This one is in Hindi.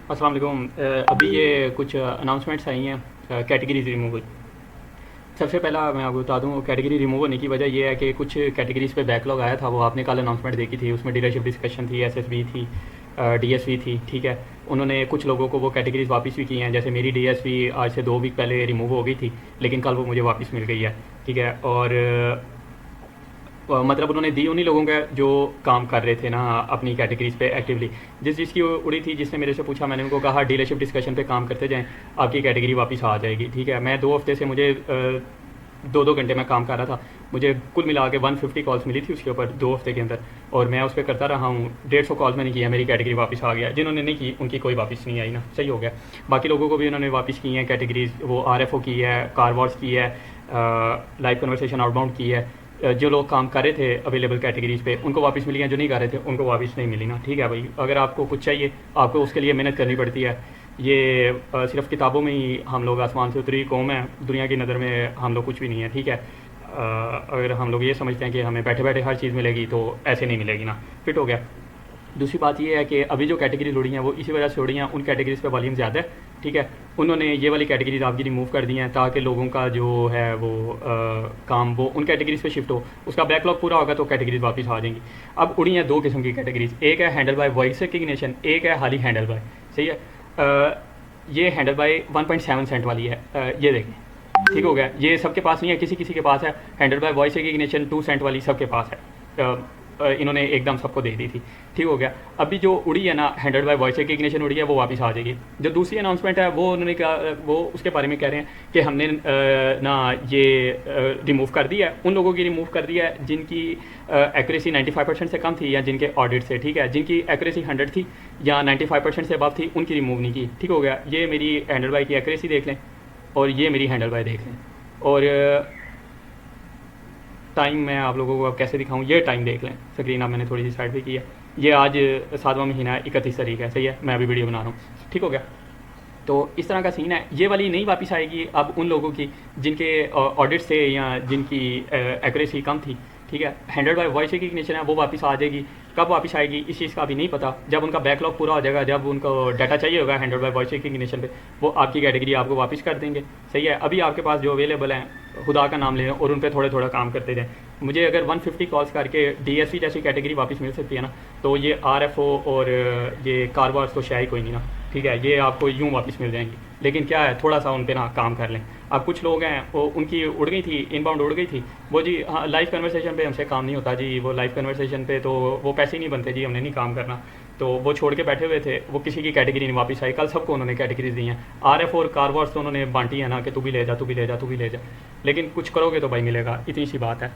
अस्सलाम वालेकुम। अभी ये कुछ अनाउंसमेंट्स आई हैं कैटेगरीज रिमूव हुई। सबसे पहला मैं आपको बता दूं, कैटेगरी रिमूव होने की वजह ये है कि कुछ कैटेगरीज पे बैकलॉग आया था। वो आपने कल अनाउंसमेंट देखी थी, उसमें डीलरशिप डिस्कशन थी, एसएसबी थी, डीएसवी थी। ठीक है, उन्होंने कुछ लोगों को वो कैटेगरीज वापस भी की हैं। जैसे मेरी डीएसवी आज से 2 वीक पहले रिमूव हो गई थी, लेकिन कल वो मुझे वापस मिल गई है। ठीक है, और मतलब उन्होंने दी उन्हीं लोगों का जो काम कर रहे थे ना अपनी कैटेगरीज पे एक्टिवली। जिसकी उड़ी थी, जिसने मेरे से पूछा, मैंने उनको कहा डीलरशिप डिस्कशन पे काम करते जाएं, आपकी कैटेगरी वापस आ जाएगी। ठीक है, मैं 2 हफ्ते से मुझे 2-2 घंटे में काम कर रहा था। मुझे कुल मिला के 150 कॉल्स मिली थी उसके ऊपर 2 हफ्ते के अंदर, और मैं उस पर करता रहा हूँ। 150 कॉल्स मैंने किया, मेरी कैटेगरी वापस आ गया। जिन्होंने नहीं की उनकी कोई वापस नहीं आई ना, सही हो गया। बाकी लोगों को भी उन्होंने वापस की हैं कैटेगरीज। वो आरएफओ की है, कार वॉर्स की है, लाइव कन्वर्सेशन आउटबाउंड की है। जो लोग काम कर रहे थे अवेलेबल कैटेगरीज पे उनको वापस मिली हैं, जो नहीं कर रहे थे उनको वापस नहीं मिली ना। ठीक है भाई, अगर आपको कुछ चाहिए आपको उसके लिए मेहनत करनी पड़ती है। ये सिर्फ किताबों में ही हम लोग आसमान से उतरी कौम है, दुनिया की नज़र में हम लोग कुछ भी नहीं है। ठीक है, अगर हम लोग ये समझते हैं कि हमें बैठे बैठे हर चीज़ मिलेगी तो ऐसे नहीं मिलेगी ना। फिट हो गया। दूसरी बात ये है कि अभी जो कैटेगरीज उड़ी हैं वो इसी वजह से उड़ी हैं, उन कैटेगरीज पे वॉल्यूम ज़्यादा है। ठीक है, उन्होंने ये वाली कैटेगरीज आपकी रिमूव कर दी हैं ताकि लोगों का जो है वो काम वो उन कैटेगरीज पे शिफ्ट हो। उसका बैकलॉग पूरा होगा तो कैटेगरीज वापस आ जाएंगी। अब उड़ी हैं 2 किस्म की कैटेगरीज, एक है हैंडल बाय वॉइस रिकग्निशन, एक है हाली हैंडल बाय। सही है, ये हैंडल बाय 1.7 सेंट वाली है। ये देखें, ठीक हो गया। ये सबके पास नहीं है, किसी किसी के पास है। Handle by voice recognition 2 cent वाली सबके पास है। इन्होंने एकदम सबको दे दी थी। ठीक हो गया। अभी जो उड़ी है ना हैंडल बाय वॉइस रिकग्निशन उड़ी है, वो वापस आ जाएगी। जो दूसरी अनाउंसमेंट है वो उन्होंने कहा, वो उसके बारे में कह रहे हैं कि हमने ना ये रिमूव कर दिया है। उन लोगों की रिमूव कर दिया है जिनकी एक्यूरेसी 95% से कम थी या जिनके ऑडिट से। ठीक है, जिनकी एक्यूरेसी 100 थी या 95% से अबव थी उनकी रिमूव नहीं की। ठीक हो गया। ये मेरी हैंडल बाय की एक्यूरेसी देख लें और ये मेरी हैंडल बाय देख लें। और टाइम मैं आप लोगों को अब कैसे दिखाऊं, ये टाइम देख लें। स्क्रीन अब मैंने थोड़ी सी साइड पे की है। ये आज 7वां महीना है, 31 तारीख है। सही है, मैं अभी वीडियो बना रहा हूँ। ठीक हो गया। तो इस तरह का सीन है। ये वाली नहीं वापस आएगी अब उन लोगों की जिनके ऑडिट से या जिनकी एक्यूरेसी कम थी। ठीक है, हैंडल बाय वॉइस रिकग्निशन है वो वापस आ जाएगी। कब वापस आएगी इस चीज़ का अभी नहीं पता। जब उनका बैकलॉग पूरा हो जाएगा, जब उनको डाटा चाहिए होगा हैंडल बाय वॉइस रिकग्निशन पे, वो आपकी कैटेगरी आपको वापस कर देंगे। सही है, अभी आपके पास जो अवेलेबल हैं खुदा का नाम लें और उन पर थोड़े थोड़ा काम करते जाएँ। मुझे अगर 150 कॉल्स करके डीएससी जैसी कैटेगरी वापस मिल सकती है ना, तो ये आरएफओ और ये कारवार्स तो शायद कोई नहीं ना। ठीक है, ये आपको यूँ वापस मिल जाएंगी। लेकिन क्या है, थोड़ा सा उन पर ना काम कर लें। अब कुछ लोग हैं वो उनकी उड़ गई थी, इनबाउंड उड़ गई थी। वो जी हाँ, लाइव कन्वर्सेशन पे हमसे काम नहीं होता जी, वो लाइव कन्वर्सेशन पे तो वो पैसे ही नहीं बनते जी, हमने नहीं काम करना। तो वो छोड़ के बैठे हुए थे, वो किसी की कैटेगरी नहीं वापस आई। कल सबको उन्होंने कैटेगरीज दी हैं। आरएफ और कारवार्स तो उन्होंने बांटी है ना कि तू भी ले जा, तू भी ले जा, तू भी ले जा। लेकिन कुछ करोगे तो भाई मिलेगा, इतनी सी बात है।